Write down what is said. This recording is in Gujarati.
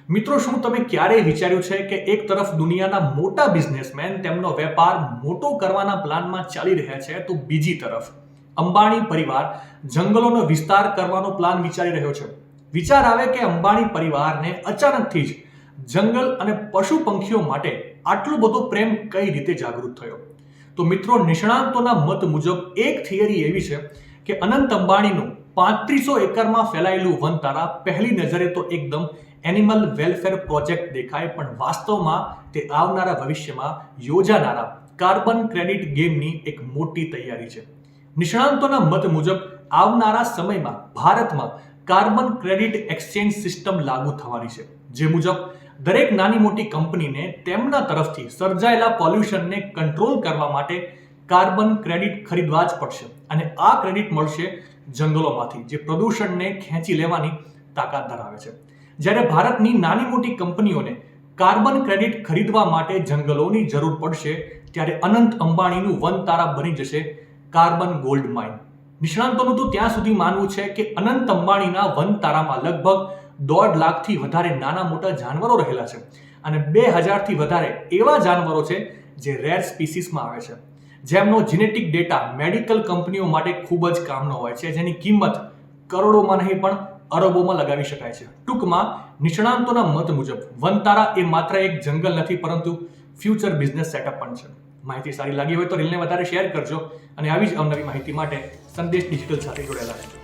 મિત્રો, શું તમે ક્યારેય વિચાર્યું છે કે એક તરફ દુનિયાના મોટા બિઝનેસમેન તેમનો વેપાર મોટો કરવાના પ્લાનમાં ચાલી રહ્યા છે, તો બીજી તરફ અંબાણી પરિવાર જંગલોનો વિસ્તાર કરવાનો પ્લાન વિચારી રહ્યો છે. વિચાર આવે કે અંબાણી પરિવારને અચાનકથી જ જંગલ અને પશુ પંખીઓ માટે આટલો બધો પ્રેમ કઈ રીતે જાગૃત થયો? તો મિત્રો, નિષ્ણાંતોના મત મુજબ એક થિયરી એવી છે કે અનંત અંબાણીનું 3500 એકરમાં ફેલાયેલું વનતારા પહેલી નજરે તો એકદમ એનિમલ વેલફેર પ્રોજેક્ટ દેખાય, પણ વાસ્તવમાં તે આવનારા ભવિષ્યમાં યોજાનારા કાર્બન ક્રેડિટ ગેમની એક મોટી તૈયારી છે. નિષ્ણાંતોના મત મુજબ આવનારા સમયમાં ભારતમાં કાર્બન ક્રેડિટ એક્સચેન્જ સિસ્ટમ લાગુ થવાની છે, જે મુજબ દરેક નાની મોટી કંપનીને તેમના તરફથી સર્જાયેલા પોલ્યુશનને કંટ્રોલ કરવા માટે કાર્બન ક્રેડિટ ખરીદવા જ પડશે, અને આ ક્રેડિટ મળશે જંગલોમાંથી, જે પ્રદૂષણને ખેંચી લેવાની તાકાત ધરાવે છે. જ્યારે ભારતની નાની મોટી કંપનીઓને કાર્બન ક્રેડિટ ખરીદવા માટે જંગલોની જરૂર પડશે, ત્યારે અનંત અંબાણીનું વનતારા બની જશે કાર્બન ગોલ્ડ માઇન. નિષ્ણાંતોનું તો ત્યાં સુધી માનવું છે કે અનંત અંબાણીના વનતારામાં લગભગ 1.5 લાખથી વધારે નાના મોટા જાનવરો રહેલા છે, અને 2000થી વધારે એવા જાનવરો છે જે રેર સ્પીસીસમાં આવે છે, જેમનો જીનેટિક ડેટા મેડિકલ કંપનીઓ માટે ખૂબ જ કામનો હોય છે, જેની કિંમત કરોડોમાં નહીં પણ અરબોમાં લગાવી શકાય છે. ટૂંકમાં, નિષ્ણાંતોના મત મુજબ વનતારા એ માત્ર એક જંગલ નથી, પરંતુ ફ્યુચર બિઝનેસ સેટઅપ પણ છે. માહિતી સારી લાગી હોય તો રીલને વધારે શેર કરજો, અને આવી જ અવનવી માહિતી માટે સંદેશ ડિજિટલ સાથે જોડાયેલા રહેજો.